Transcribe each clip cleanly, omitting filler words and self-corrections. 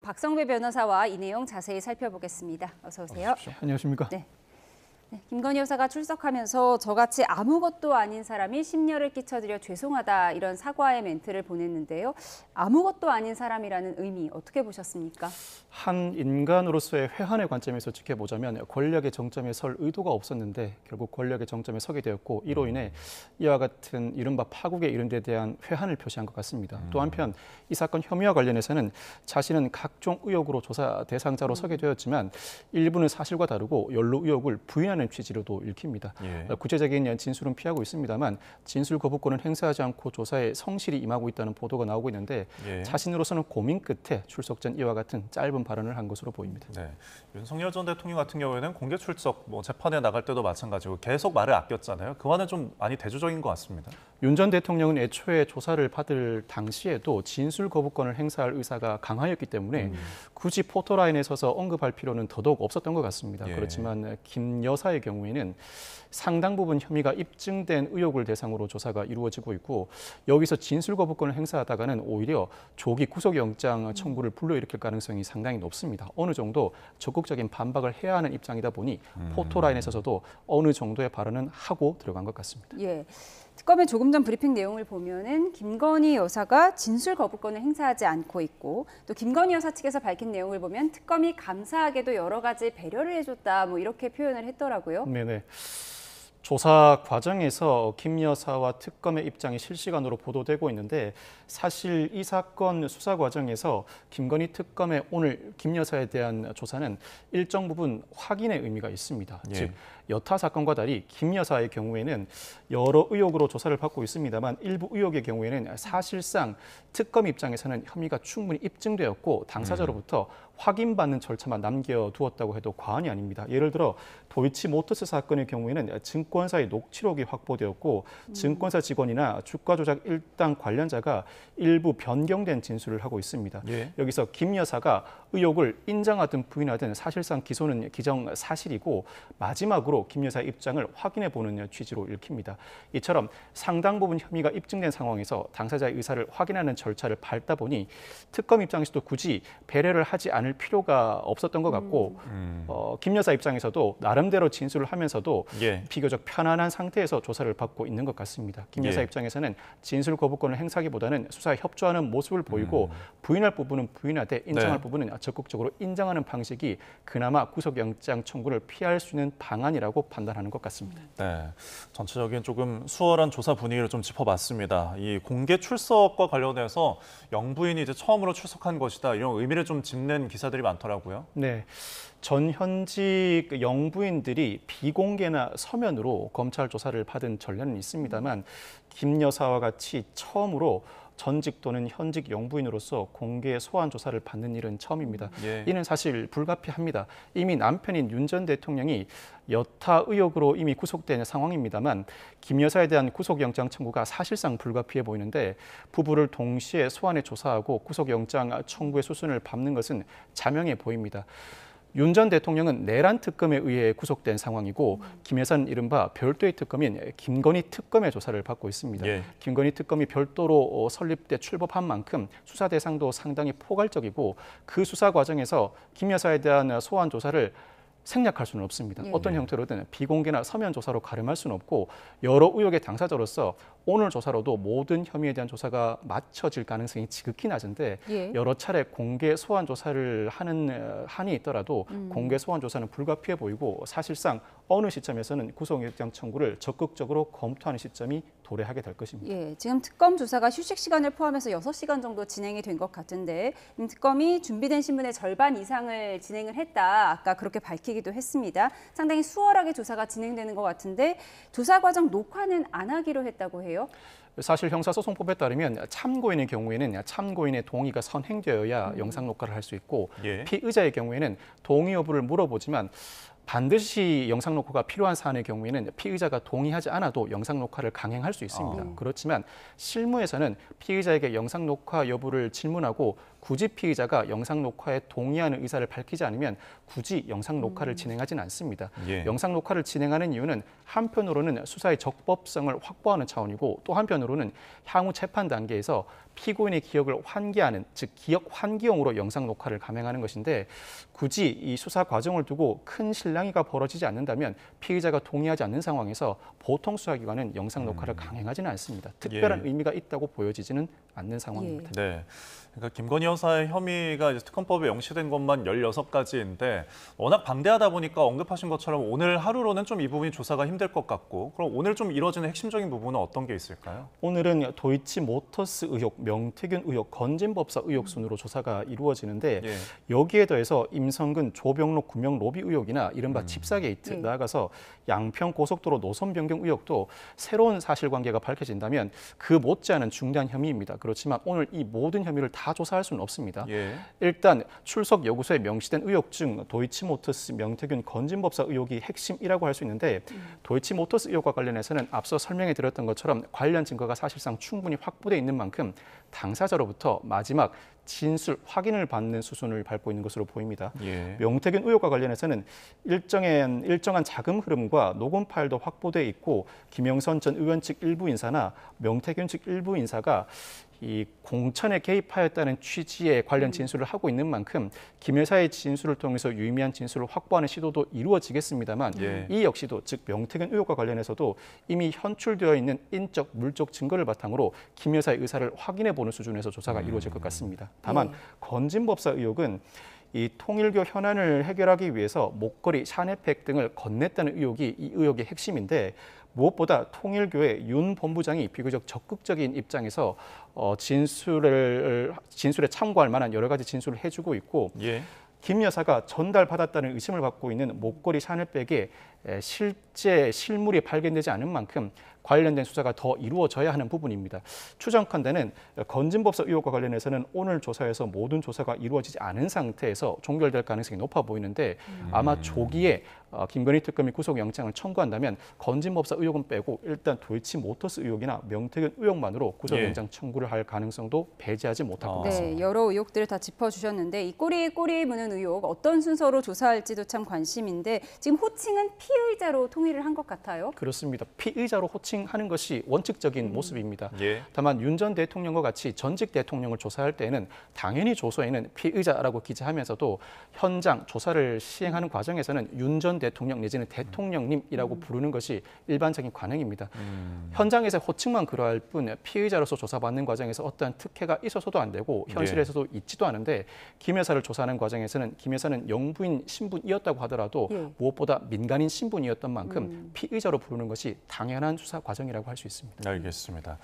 박성배 변호사와 이 내용 자세히 살펴보겠습니다. 어서 오세요. 안녕하십니까? 네. 김건희 여사가 출석하면서 저같이 아무것도 아닌 사람이 심려를 끼쳐드려 죄송하다 이런 사과의 멘트를 보냈는데요. 아무것도 아닌 사람이라는 의미 어떻게 보셨습니까? 한 인간으로서의 회한의 관점에서 지켜보자면 권력의 정점에 설 의도가 없었는데 결국 권력의 정점에 서게 되었고 이로 인해 이와 같은 이른바 파국에 이른 데 대한 회한을 표시한 것 같습니다. 또 한편 이 사건 혐의와 관련해서는 자신은 각종 의혹으로 조사 대상자로 서게 되었지만 일부는 사실과 다르고 연루 의혹을 부인하는 취지로도 읽힙니다. 구체적인 진술은 피하고 있습니다만 진술 거부권은 행사하지 않고 조사에 성실히 임하고 있다는 보도가 나오고 있는데 자신으로서는 고민 끝에 출석 전 이와 같은 짧은 발언을 한 것으로 보입니다. 네. 윤석열 전 대통령 같은 경우에는 공개 출석, 재판에 나갈 때도 마찬가지고 계속 말을 아꼈잖아요. 그와는 좀 많이 대조적인 것 같습니다. 윤 전 대통령은 애초에 조사를 받을 당시에도 진술 거부권을 행사할 의사가 강하였기 때문에 굳이 포토라인에 서서 언급할 필요는 더더욱 없었던 것 같습니다. 그렇지만 김 여사의 경우에는 상당 부분 혐의가 입증된 의혹을 대상으로 조사가 이루어지고 있고 여기서 진술 거부권을 행사하다가는 오히려 조기 구속영장 청구를 불러일으킬 가능성이 상당히 높습니다. 어느 정도 적극적인 반박을 해야 하는 입장이다 보니 포토라인에 서서도 어느 정도의 발언은 하고 들어간 것 같습니다. 예. 특검의 조금 전 브리핑 내용을 보면은 김건희 여사가 진술 거부권을 행사하지 않고 있고 또 김건희 여사 측에서 밝힌 내용을 보면 특검이 감사하게도 여러 가지 배려를 해줬다 뭐 이렇게 표현을 했더라고요. 네네. 조사 과정에서 김 여사와 특검의 입장이 실시간으로 보도되고 있는데 사실 이 사건 수사 과정에서 김건희 특검의 오늘 김 여사에 대한 조사는 일정 부분 확인의 의미가 있습니다. 즉 여타 사건과 달리 김 여사의 경우에는 여러 의혹으로 조사를 받고 있습니다만 일부 의혹의 경우에는 사실상 특검 입장에서는 혐의가 충분히 입증되었고 당사자로부터 확인받는 절차만 남겨두었다고 해도 과언이 아닙니다. 예를 들어 도이치모터스 사건의 경우에는 증권사의 녹취록이 확보되었고 증권사 직원이나 주가 조작 일당 관련자가 일부 변경된 진술을 하고 있습니다. 여기서 김 여사가 의혹을 인정하든 부인하든 사실상 기소는 기정사실이고 마지막으로 김 여사의 입장을 확인해 보는 취지로 읽힙니다. 이처럼 상당 부분 혐의가 입증된 상황에서 당사자의 의사를 확인하는 절차를 밟다 보니 특검 입장에서도 굳이 배려를 하지 않을 필요가 없었던 것 같고 김 여사 입장에서도 나름대로 진술을 하면서도 비교적 편안한 상태에서 조사를 받고 있는 것 같습니다. 김 여사 입장에서는 진술 거부권을 행사하기보다는 수사에 협조하는 모습을 보이고 부인할 부분은 부인하되 인정할 부분은 적극적으로 인정하는 방식이 그나마 구속영장 청구를 피할 수 있는 방안이라고 판단하는 것 같습니다. 네, 전체적인 조금 수월한 조사 분위기를 좀 짚어봤습니다. 이 공개 출석과 관련해서 영부인이 이제 처음으로 출석한 것이다 이런 의미를 좀 짚는 기사들이 많더라고요. 네. 전 현직 영부인들이 비공개나 서면으로 검찰 조사를 받은 전례는 있습니다만 김 여사와 같이 처음으로 전직 또는 현직 영부인으로서 공개 소환 조사를 받는 일은 처음입니다. 이는 사실 불가피합니다. 이미 남편인 윤 전 대통령이 여타 의혹으로 이미 구속된 상황입니다만 김 여사에 대한 구속영장 청구가 사실상 불가피해 보이는데 부부를 동시에 소환해 조사하고 구속영장 청구의 수순을 밟는 것은 자명해 보입니다. 윤 전 대통령은 내란 특검에 의해 구속된 상황이고 김 여사는 이른바 별도의 특검인 김건희 특검의 조사를 받고 있습니다. 김건희 특검이 별도로 설립돼 출범한 만큼 수사 대상도 상당히 포괄적이고 그 수사 과정에서 김 여사에 대한 소환 조사를 생략할 수는 없습니다. 어떤 형태로든 비공개나 서면 조사로 가름할 수는 없고 여러 의혹의 당사자로서 오늘 조사로도 모든 혐의에 대한 조사가 맞춰질 가능성이 지극히 낮은데 여러 차례 공개 소환 조사를 하는 한이 있더라도 공개 소환 조사는 불가피해 보이고 사실상 어느 시점에서는 구속영장 청구를 적극적으로 검토하는 시점이 도래하게 될 것입니다. 지금 특검 조사가 휴식 시간을 포함해서 6시간 정도 진행이 된 것 같은데 특검이 준비된 신문의 절반 이상을 진행을 했다. 아까 그렇게 밝히기도 했습니다. 상당히 수월하게 조사가 진행되는 것 같은데 조사 과정 녹화는 안 하기로 했다고 해요. 사실 형사소송법에 따르면 참고인의 경우에는 참고인의 동의가 선행되어야 영상 녹화를 할 수 있고 피의자의 경우에는 동의 여부를 물어보지만 반드시 영상 녹화가 필요한 사안의 경우에는 피의자가 동의하지 않아도 영상 녹화를 강행할 수 있습니다. 그렇지만 실무에서는 피의자에게 영상 녹화 여부를 질문하고 굳이 피의자가 영상 녹화에 동의하는 의사를 밝히지 않으면 굳이 영상 녹화를 진행하지는 않습니다. 예. 영상 녹화를 진행하는 이유는 한편으로는 수사의 적법성을 확보하는 차원이고 또 한편으로는 향후 재판 단계에서 피고인의 기억을 환기하는, 즉 기억 환기용으로 영상 녹화를 감행하는 것인데 굳이 이 수사 과정을 두고 큰 실랑이가 벌어지지 않는다면 피의자가 동의하지 않는 상황에서 보통 수사기관은 영상 녹화를 강행하지는 않습니다. 특별한 의미가 있다고 보여지지는 않는 상황입니다. 네. 그러니까 김건희 여사의 혐의가 이제 특검법에 명시된 것만 16가지인데 워낙 방대하다 보니까 언급하신 것처럼 오늘 하루로는 좀 이 부분이 조사가 힘들 것 같고 그럼 오늘 좀 이뤄지는 핵심적인 부분은 어떤 게 있을까요? 오늘은 도이치모터스 의혹, 명태균 의혹, 건진법사 의혹 순으로 조사가 이루어지는데 예. 여기에 더해서 임성근, 조병록 구명 로비 의혹이나 이른바 칩사 게이트, 나아가서 양평 고속도로 노선 변경 의혹도 새로운 사실관계가 밝혀진다면 그 못지않은 중대한 혐의입니다. 그렇지만 오늘 이 모든 혐의를 다 조사할 수는 없습니다. 예. 일단 출석 여구서에 명시된 의혹 중 도이치모터스, 명태균, 건진법사 의혹이 핵심이라고 할 수 있는데 도이치모터스 의혹과 관련해서는 앞서 설명해 드렸던 것처럼 관련 증거가 사실상 충분히 확보돼 있는 만큼 당사자로부터 마지막 진술 확인을 받는 수순을 밟고 있는 것으로 보입니다. 예. 명태균 의혹과 관련해서는 일정한 자금 흐름과 녹음 파일도 확보돼 있고 김영선 전 의원 측 일부 인사나 명태균 측 일부 인사가 이 공천에 개입하였다는 취지의 관련 진술을 하고 있는 만큼 김 여사의 진술을 통해서 유의미한 진술을 확보하는 시도도 이루어지겠습니다만 예. 이 역시도 즉 명태균 의혹과 관련해서도 이미 현출되어 있는 인적, 물적 증거를 바탕으로 김 여사의 의사를 확인해 보는 수준에서 조사가 이루어질 것 같습니다. 다만 건진법사 의혹은 이 통일교 현안을 해결하기 위해서 목걸이, 샤넬백 등을 건넸다는 의혹이 이 의혹의 핵심인데 무엇보다 통일교의 윤 본부장이 비교적 적극적인 입장에서 진술에 참고할 만한 여러 가지 진술을 해주고 있고 예. 김 여사가 전달받았다는 의심을 받고 있는 목걸이 샤넬백에 실제 실물이 발견되지 않은 만큼 관련된 수사가 더 이루어져야 하는 부분입니다. 추정컨대는 건진법사 의혹과 관련해서는 오늘 조사에서 모든 조사가 이루어지지 않은 상태에서 종결될 가능성이 높아 보이는데 아마 조기에 김건희 특검이 구속영장을 청구한다면 건진법사 의혹은 빼고 일단 도이치모터스 의혹이나 명태균 의혹만으로 구속영장 청구를 할 가능성도 배제하지 못할 것 같습니다. 네, 여러 의혹들을 다 짚어주셨는데 이 꼬리에 무는 의혹 어떤 순서로 조사할지도 참 관심인데 지금 호칭은 피의자로 통일을 한 것 같아요. 그렇습니다. 피의자로 호칭하는 것이 원칙적인 모습입니다. 예. 다만 윤 전 대통령과 같이 전직 대통령을 조사할 때에는 당연히 조서에는 피의자라고 기재하면서도 현장 조사를 시행하는 과정에서는 윤 전 대통령 내지는 대통령님이라고 부르는 것이 일반적인 관행입니다. 현장에서 호칭만 그러할 뿐 피의자로서 조사받는 과정에서 어떠한 특혜가 있어서도 안 되고 현실에서도 있지도 않은데 김 여사를 조사하는 과정에서는 김 여사는 영부인 신분이었다고 하더라도 무엇보다 민간인 신분이었던 만큼 피의자로 부르는 것이 당연한 수사 과정이라고 할 수 있습니다. 알겠습니다.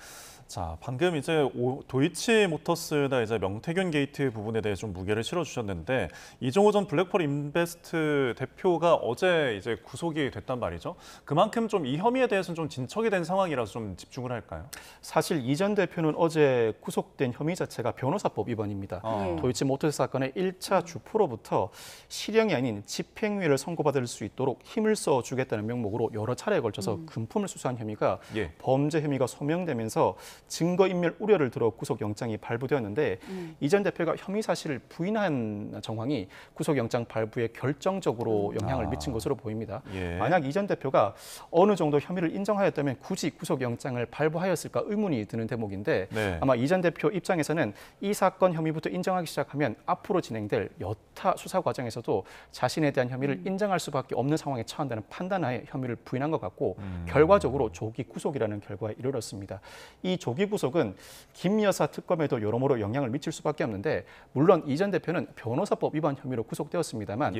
자, 방금 이제 도이치모터스나 이제 명태균 게이트 부분에 대해 좀 무게를 실어주셨는데 이종호 전 블랙펄 인베스트 대표가 어제 이제 구속이 됐단 말이죠. 그만큼 좀 이 혐의에 대해서는 좀 진척이 된 상황이라서 좀 집중을 할까요? 사실 이 전 대표는 어제 구속된 혐의 자체가 변호사법 위반입니다. 도이치모터스 사건의 1차 주포로부터 실형이 아닌 집행유예를 선고받을 수 있도록 힘을 써주겠다는 명목으로 여러 차례에 걸쳐서 금품을 수수한 혐의가 범죄 혐의가 소명되면서 증거인멸 우려를 들어 구속영장이 발부되었는데 이 전 대표가 혐의 사실을 부인한 정황이 구속영장 발부에 결정적으로 영향을 미친 것으로 보입니다. 만약 이 전 대표가 어느 정도 혐의를 인정하였다면 굳이 구속영장을 발부하였을까 의문이 드는 대목인데 아마 이 전 대표 입장에서는 이 사건 혐의부터 인정하기 시작하면 앞으로 진행될 여타 수사 과정에서도 자신에 대한 혐의를 인정할 수밖에 없는 상황에 처한다는 판단하에 혐의를 부인한 것 같고 결과적으로 조기 구속이라는 결과에 이르렀습니다. 이 조기 구속은 김 여사 특검에도 여러모로 영향을 미칠 수밖에 없는데 물론 이 전 대표는 변호사법 위반 혐의로 구속되었습니다만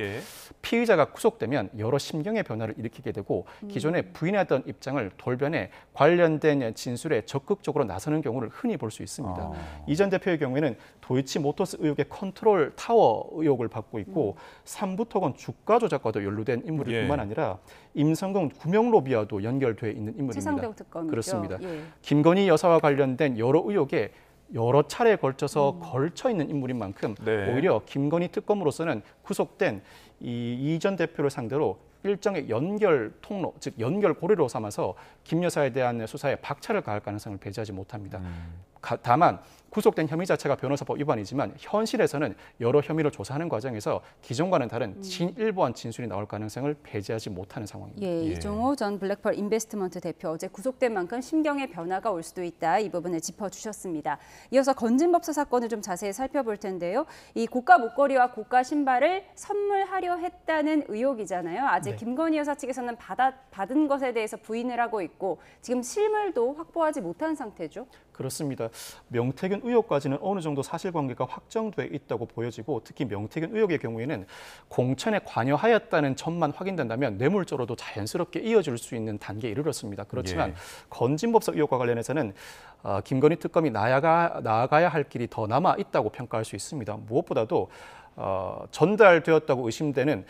피의자가 구속되면 여러 심경의 변화를 일으키게 되고 기존에 부인하던 입장을 돌변해 관련된 진술에 적극적으로 나서는 경우를 흔히 볼 수 있습니다. 이 전 대표의 경우에는 도이치모터스 의혹의 컨트롤 타워 의혹을 받고 있고 삼부토건 주가 조작과도 연루된 인물일 뿐만 아니라 임성근 구명로비와도 연결돼 있는 인물입니다. 최상병 특검이죠. 그렇습니다. 김건희 여사와 관련된 여러 의혹에 여러 차례에 걸쳐서 걸쳐 있는 인물인 만큼 오히려 김건희 특검으로서는 구속된 이 전 대표를 상대로 일정의 연결 통로, 즉 연결 고리로 삼아서 김 여사에 대한 수사에 박차를 가할 가능성을 배제하지 못합니다. 다만 구속된 혐의 자체가 변호사법 위반이지만 현실에서는 여러 혐의를 조사하는 과정에서 기존과는 다른 진일보한 진술이 나올 가능성을 배제하지 못하는 상황입니다. 예, 이종호 전 블랙펄 인베스트먼트 대표 어제 구속된 만큼 심경의 변화가 올 수도 있다. 이 부분을 짚어주셨습니다. 이어서 건진법사 사건을 좀 자세히 살펴볼 텐데요. 이 고가 목걸이와 고가 신발을 선물하려 했다는 의혹이잖아요. 아직 김건희 여사 측에서는 받은 것에 대해서 부인을 하고 있고 지금 실물도 확보하지 못한 상태죠. 그렇습니다. 명태균 의혹까지는 어느 정도 사실관계가 확정돼 있다고 보여지고 특히 명태균 의혹의 경우에는 공천에 관여하였다는 점만 확인된다면 뇌물죄로도 자연스럽게 이어질 수 있는 단계에 이르렀습니다. 그렇지만 건진법사 의혹과 관련해서는 김건희 특검이 나아가야 할 길이 더 남아 있다고 평가할 수 있습니다. 무엇보다도 전달되었다고 의심되는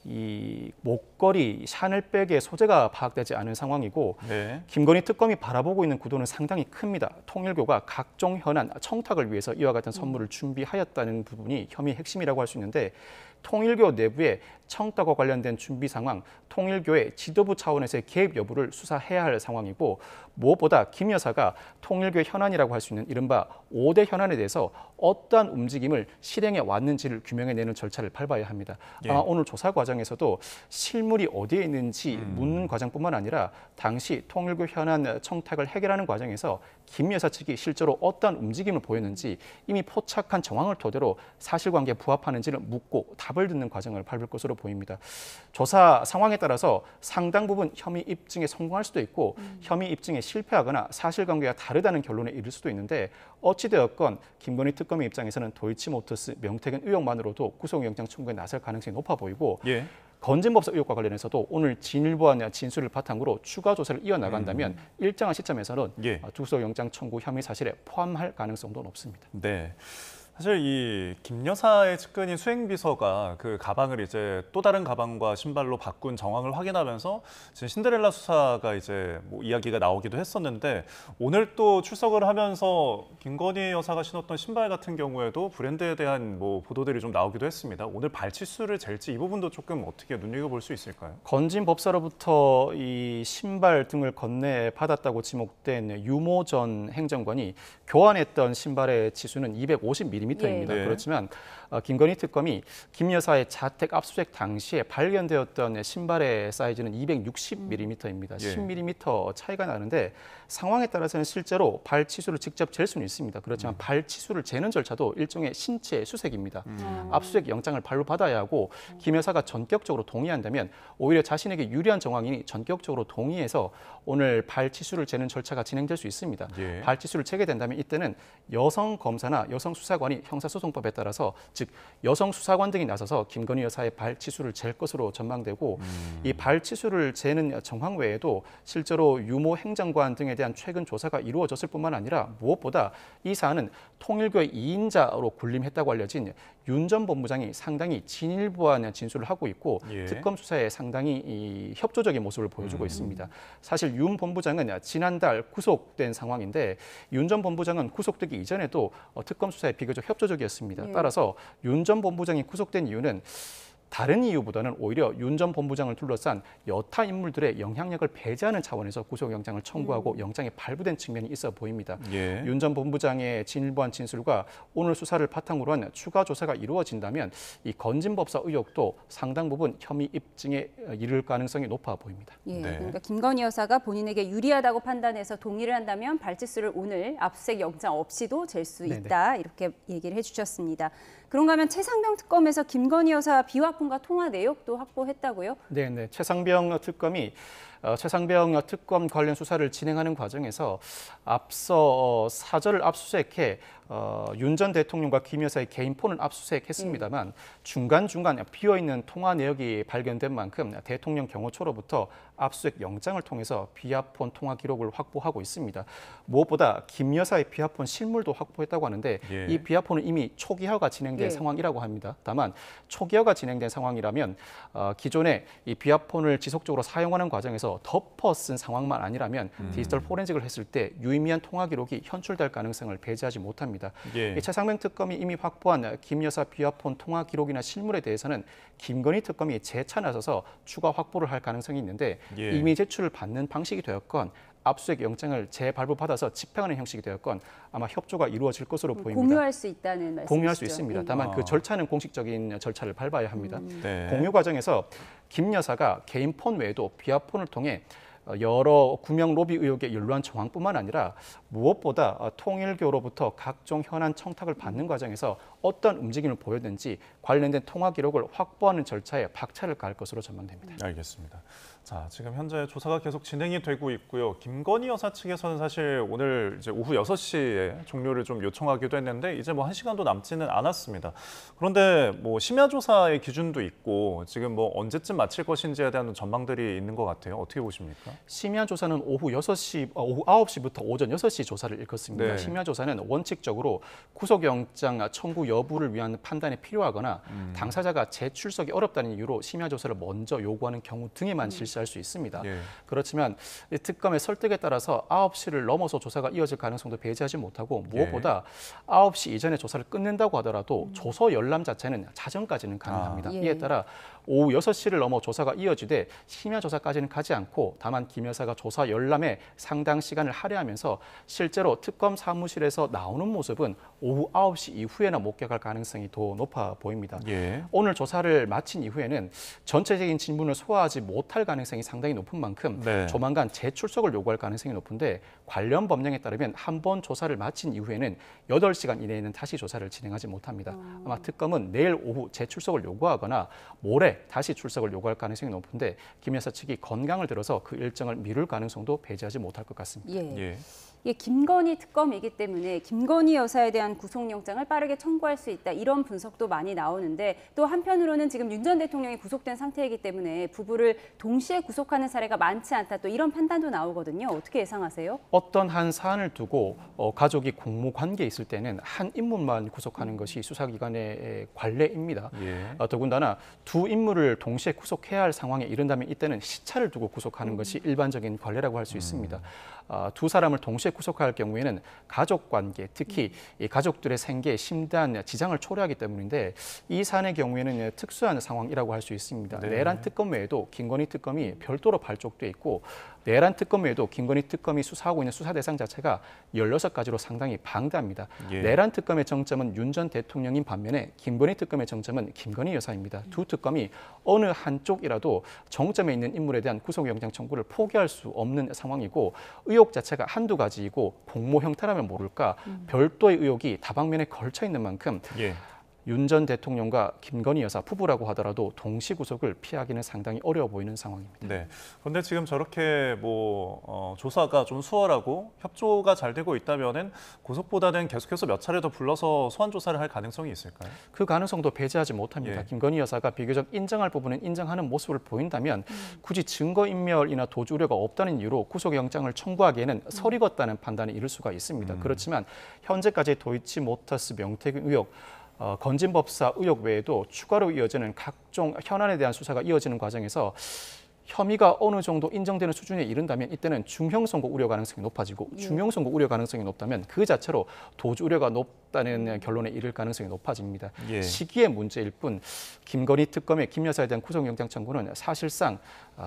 이 목걸이, 샤넬백의 소재가 파악되지 않은 상황이고 김건희 특검이 바라보고 있는 구도는 상당히 큽니다. 통일교가 각종 현안, 청탁을 위해서 이와 같은 선물을 준비하였다는 부분이 혐의의 핵심이라고 할 수 있는데 통일교 내부의 청탁과 관련된 준비 상황, 통일교의 지도부 차원에서의 개입 여부를 수사해야 할 상황이고 무엇보다 김 여사가 통일교 현안이라고 할 수 있는 이른바 5대 현안에 대해서 어떠한 움직임을 실행해 왔는지를 규명해내는 절차를 밟아야 합니다. 아마 오늘 조사 과정에서도 실물이 어디에 있는지 묻는 과정뿐만 아니라 당시 통일교 현안 청탁을 해결하는 과정에서 김 여사 측이 실제로 어떠한 움직임을 보였는지 이미 포착한 정황을 토대로 사실관계에 부합하는지를 묻고 답을 듣는 과정을 밟을 것으로 보입니다. 조사 상황에 따라서 상당 부분 혐의 입증에 성공할 수도 있고 혐의 입증에 실패하거나 사실관계가 다르다는 결론에 이를 수도 있는데 어찌되었건 김건희 특검의 입장에서는 도이치모터스 명태균 의혹만으로도 구속영장 청구에 나설 가능성이 높아 보이고 건진법사 의혹과 관련해서도 오늘 진일보한 진술을 바탕으로 추가 조사를 이어나간다면 일정한 시점에서는 구속영장 청구 혐의 사실에 포함할 가능성도 높습니다. 네. 사실 이 김 여사의 측근인 수행비서가 그 가방을 이제 또 다른 가방과 신발로 바꾼 정황을 확인하면서 지금 신데렐라 수사가 이제 뭐 이야기가 나오기도 했었는데 오늘 또 출석을 하면서 김건희 여사가 신었던 신발 같은 경우에도 브랜드에 대한 뭐 보도들이 좀 나오기도 했습니다. 오늘 발치수를 잴지 이 부분도 조금 어떻게 눈여겨볼 수 있을까요? 건진 법사로부터 이 신발 등을 건네 받았다고 지목된 유모 전 행정관이 교환했던 신발의 치수는 250mm입니다. 그렇지만 김건희 특검이 김 여사의 자택 압수수색 당시에 발견되었던 신발의 사이즈는 260mm입니다. 10mm 차이가 나는데 상황에 따라서는 실제로 발 치수를 직접 잴 수는 있습니다. 그렇지만 발 치수를 재는 절차도 일종의 신체 수색입니다. 압수수색 영장을 발로 받아야 하고 김 여사가 전격적으로 동의한다면 오히려 자신에게 유리한 정황이니 전격적으로 동의해서 오늘 발 치수를 재는 절차가 진행될 수 있습니다. 발 치수를 재게 된다면 이때는 여성 검사나 여성 수사관이 형사소송법에 따라서 즉 여성 수사관 등이 나서서 김건희 여사의 발 치수를 잴 것으로 전망되고 이 발 치수를 재는 정황 외에도 실제로 유모 행정관 등에 대한 최근 조사가 이루어졌을 뿐만 아니라 무엇보다 이 사안은 통일교의 2인자로 군림했다고 알려진 윤 전 본부장이 상당히 진일보한 진술을 하고 있고 특검 수사에 상당히 협조적인 모습을 보여주고 있습니다. 사실 윤 본부장은 지난달 구속된 상황인데 윤 전 본부장은 구속되기 이전에도 특검 수사에 비교적 협조적이었습니다. 따라서 윤 전 본부장이 구속된 이유는 다른 이유보다는 오히려 윤 전 본부장을 둘러싼 여타 인물들의 영향력을 배제하는 차원에서 구속영장을 청구하고 영장이 발부된 측면이 있어 보입니다. 윤 전 본부장의 진일보한 진술과 오늘 수사를 바탕으로 한 추가 조사가 이루어진다면 이 건진법사 의혹도 상당 부분 혐의 입증에 이를 가능성이 높아 보입니다. 그러니까 김건희 여사가 본인에게 유리하다고 판단해서 동의를 한다면 발치수를 오늘 압수수색 영장 없이도 잴 수 있다. 이렇게 얘기를 해주셨습니다. 그런가 하면 최상병 특검에서 김건희 여사 비화폰과 통화 내역도 확보했다고요? 네. 최상병 특검이 최상병 특검 관련 수사를 진행하는 과정에서 앞서 사저를 압수수색해 윤 전 대통령과 김 여사의 개인 폰을 압수수색했습니다만 중간중간 비어있는 통화 내역이 발견된 만큼 대통령 경호처로부터 압수수색 영장을 통해서 비화폰 통화 기록을 확보하고 있습니다. 무엇보다 김 여사의 비화폰 실물도 확보했다고 하는데 이 비화폰은 이미 초기화가 진행된 상황이라고 합니다. 다만 초기화가 진행된 상황이라면 기존에 이 비화폰을 지속적으로 사용하는 과정에서 덮어 쓴 상황만 아니라면 디지털 포렌식을 했을 때 유의미한 통화 기록이 현출될 가능성을 배제하지 못합니다. 합니다. 예. 이 최상병 특검이 이미 확보한 김 여사 비화폰 통화 기록이나 실물에 대해서는 김건희 특검이 재차 나서서 추가 확보를 할 가능성이 있는데 예. 이미 제출을 받는 방식이 되었건 압수수색 영장을 재발부받아서 집행하는 형식이 되었건 아마 협조가 이루어질 것으로 보입니다. 공유할 수 있다는 말씀이시죠? 공유할 수 있습니다. 예. 다만 그 절차는 공식적인 절차를 밟아야 합니다. 네. 공유 과정에서 김 여사가 개인 폰 외에도 비화폰을 통해 여러 구명 로비 의혹에 연루한 정황뿐만 아니라 무엇보다 통일교로부터 각종 현안 청탁을 받는 과정에서 어떤 움직임을 보였는지 관련된 통화 기록을 확보하는 절차에 박차를 가할 것으로 전망됩니다. 알겠습니다. 자, 지금 현재 조사가 계속 진행이 되고 있고요. 김건희 여사 측에서는 사실 오늘 이제 오후 6시에 종료를 좀 요청하기도 했는데 이제 뭐 1시간도 남지는 않았습니다. 그런데 뭐 심야 조사의 기준도 있고 지금 뭐 언제쯤 마칠 것인지에 대한 전망들이 있는 것 같아요. 어떻게 보십니까? 심야 조사는 오후 9시부터 오전 6시 조사를 일컫습니다. 네. 심야 조사는 원칙적으로 구속영장 청구 여부를 위한 판단에 필요하거나 당사자가 재출석이 어렵다는 이유로 심야 조사를 먼저 요구하는 경우 등에만 실시할 수 있습니다. 예. 그렇지만 이 특검의 설득에 따라서 9시를 넘어서 조사가 이어질 가능성도 배제하지 못하고 무엇보다 9시 이전에 조사를 끝낸다고 하더라도 조서 열람 자체는 자정까지는 가능합니다. 예. 이에 따라 오후 6시를 넘어 조사가 이어지되 심야 조사까지는 가지 않고 다만 김 여사가 조사 열람에 상당 시간을 할애하면서 실제로 특검 사무실에서 나오는 모습은 오후 9시 이후에나 목격할 가능성이 더 높아 보입니다. 예. 오늘 조사를 마친 이후에는 전체적인 질문을 소화하지 못할 가능성이 상당히 높은 만큼 네. 조만간 재출석을 요구할 가능성이 높은데 관련 법령에 따르면 한 번 조사를 마친 이후에는 8시간 이내에는 다시 조사를 진행하지 못합니다. 아마 특검은 내일 오후 재출석을 요구하거나 모레 다시 출석을 요구할 가능성이 높은데 김 여사 측이 건강을 들어서 그 일정을 미룰 가능성도 배제하지 못할 것 같습니다. 예. 예. 이게 김건희 특검이기 때문에 김건희 여사에 대한 구속영장을 빠르게 청구할 수 있다 이런 분석도 많이 나오는데 또 한편으로는 지금 윤 전 대통령이 구속된 상태이기 때문에 부부를 동시에 구속하는 사례가 많지 않다 또 이런 판단도 나오거든요. 어떻게 예상하세요? 어떤 한 사안을 두고 가족이 공모 관계에 있을 때는 한 인물만 구속하는 것이 수사기관의 관례입니다. 예. 더군다나 두 인물을 동시에 구속해야 할 상황에 이른다면 이때는 시차를 두고 구속하는 것이 일반적인 관례라고 할 수 있습니다. 두 사람을 동시에 구속할 경우에는 가족 관계, 특히 이 가족들의 생계에 심대한 지장을 초래하기 때문인데 이 사안의 경우에는 특수한 상황이라고 할 수 있습니다. 네. 내란 특검 외에도 김건희 특검이 별도로 발족돼 있고 내란 특검 외에도 김건희 특검이 수사하고 있는 수사 대상 자체가 16가지로 상당히 방대합니다. 예. 내란 특검의 정점은 윤 전 대통령인 반면에 김건희 특검의 정점은 김건희 여사입니다. 두 특검이 어느 한쪽이라도 정점에 있는 인물에 대한 구속영장 청구를 포기할 수 없는 상황이고 의혹 자체가 한두 가지이고 공모 형태라면 모를까 별도의 의혹이 다방면에 걸쳐 있는 만큼 예. 윤 전 대통령과 김건희 여사 부부라고 하더라도 동시 구속을 피하기는 상당히 어려워 보이는 상황입니다. 네. 그런데 지금 저렇게 뭐 조사가 좀 수월하고 협조가 잘 되고 있다면은 구속보다는 계속해서 몇 차례 더 불러서 소환 조사를 할 가능성이 있을까요? 그 가능성도 배제하지 못합니다. 예. 김건희 여사가 비교적 인정할 부분은 인정하는 모습을 보인다면 굳이 증거인멸이나 도주 우려가 없다는 이유로 구속영장을 청구하기에는 설익었다는 판단에 이를 수가 있습니다. 그렇지만 현재까지 도이치모터스 명태균 의혹 건진법사 의혹 외에도 추가로 이어지는 각종 현안에 대한 수사가 이어지는 과정에서 혐의가 어느 정도 인정되는 수준에 이른다면 이때는 중형 선고 우려 가능성이 높아지고 중형 선고 우려 가능성이 높다면 그 자체로 도주 우려가 높다는 결론에 이를 가능성이 높아집니다. 예. 시기의 문제일 뿐 김건희 특검의 김 여사에 대한 구속영장 청구는 사실상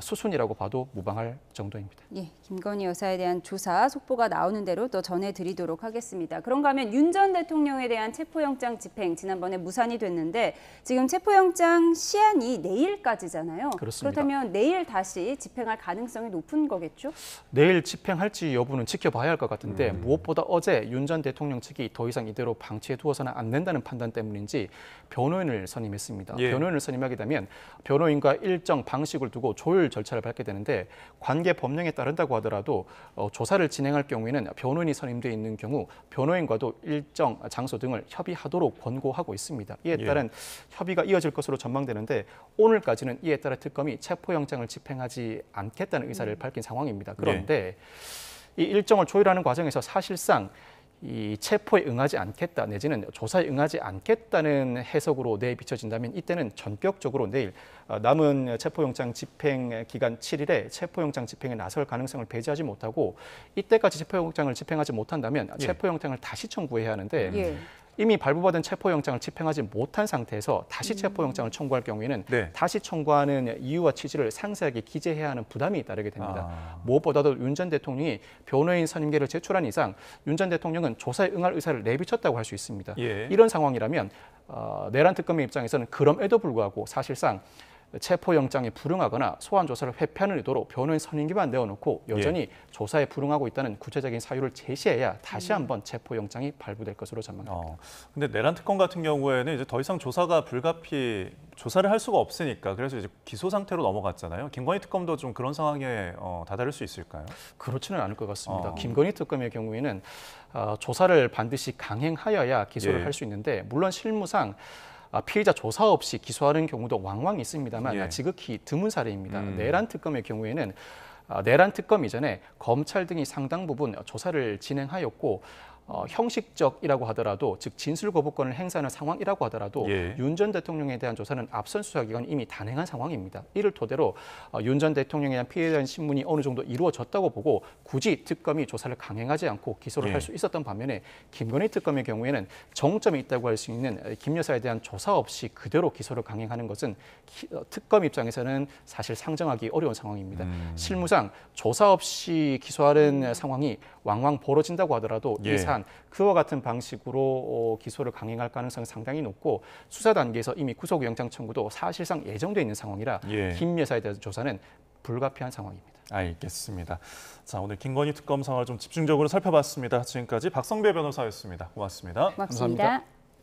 수순이라고 봐도 무방할 정도입니다. 예, 김건희 여사에 대한 조사 속보가 나오는 대로 또 전해드리도록 하겠습니다. 그런가 하면 윤 전 대통령에 대한 체포영장 집행 지난번에 무산이 됐는데 지금 체포영장 시한이 내일까지잖아요. 그렇습니다. 그렇다면 내일 다시 집행할 가능성이 높은 거겠죠? 내일 집행할지 여부는 지켜봐야 할 것 같은데 무엇보다 어제 윤 전 대통령 측이 더 이상 이대로 방치해 두어서는 안 된다는 판단 때문인지 변호인을 선임했습니다. 예. 변호인을 선임하게 되면 변호인과 일정 방식을 두고 조율 절차를 밟게 되는데 관계 법령에 따른다고 하더라도 조사를 진행할 경우에는 변호인이 선임되어 있는 경우 변호인과도 일정 장소 등을 협의하도록 권고하고 있습니다. 이에 따른 협의가 이어질 것으로 전망되는데 오늘까지는 이에 따라 특검이 체포영장을 집행하지 않겠다는 의사를 밝힌 상황입니다. 그런데 이 일정을 조율하는 과정에서 사실상 이 체포에 응하지 않겠다 내지는 조사에 응하지 않겠다는 해석으로 내비쳐진다면 이때는 전격적으로 내일 남은 체포영장 집행 기간 7일에 체포영장 집행에 나설 가능성을 배제하지 못하고 이때까지 체포영장을 집행하지 못한다면 예. 체포영장을 다시 청구해야 하는데 예. 이미 발부받은 체포영장을 집행하지 못한 상태에서 다시 체포영장을 청구할 경우에는 네. 다시 청구하는 이유와 취지를 상세하게 기재해야 하는 부담이 따르게 됩니다. 아. 무엇보다도 윤 전 대통령이 변호인 선임계를 제출한 이상 윤 전 대통령은 조사에 응할 의사를 내비쳤다고 할 수 있습니다. 예. 이런 상황이라면 내란 특검의 입장에서는 그럼에도 불구하고 사실상 체포영장에 불응하거나 소환 조사를 회피하는 의도로 변호인 선임기만 내어놓고 여전히 조사에 불응하고 있다는 구체적인 사유를 제시해야 다시 한번 체포영장이 발부될 것으로 전망됩니다. 근데 내란 특검 같은 경우에는 이제 더 이상 조사가 불가피 조사를 할 수가 없으니까 그래서 이제 기소 상태로 넘어갔잖아요. 김건희 특검도 좀 그런 상황에 다다를 수 있을까요? 그렇지는 않을 것 같습니다. 김건희 특검의 경우에는 조사를 반드시 강행하여야 기소를 예. 할 수 있는데 물론 실무상 피의자 조사 없이 기소하는 경우도 왕왕 있습니다만 예. 지극히 드문 사례입니다. 내란 특검의 경우에는 내란 특검 이전에 검찰 등이 상당 부분 조사를 진행하였고 형식적이라고 하더라도 즉 진술 거부권을 행사하는 상황이라고 하더라도 예. 윤 전 대통령에 대한 조사는 앞선 수사기관이 이미 단행한 상황입니다. 이를 토대로 윤 전 대통령에 대한 피해에 대한 신문이 어느 정도 이루어졌다고 보고 굳이 특검이 조사를 강행하지 않고 기소를 예. 할 수 있었던 반면에 김건희 특검의 경우에는 정점이 있다고 할 수 있는 김 여사에 대한 조사 없이 그대로 기소를 강행하는 것은 특검 입장에서는 사실 상정하기 어려운 상황입니다. 실무상 조사 없이 기소하는 상황이 왕왕 벌어진다고 하더라도 예. 이 사안 그와 같은 방식으로 기소를 강행할 가능성이 상당히 높고 수사 단계에서 이미 구속영장 청구도 사실상 예정돼 있는 상황이라 예. 김 여사에 대한 조사는 불가피한 상황입니다. 알겠습니다. 자, 오늘 김건희 특검 상황을 좀 집중적으로 살펴봤습니다. 지금까지 박성배 변호사였습니다. 고맙습니다. 고맙습니다.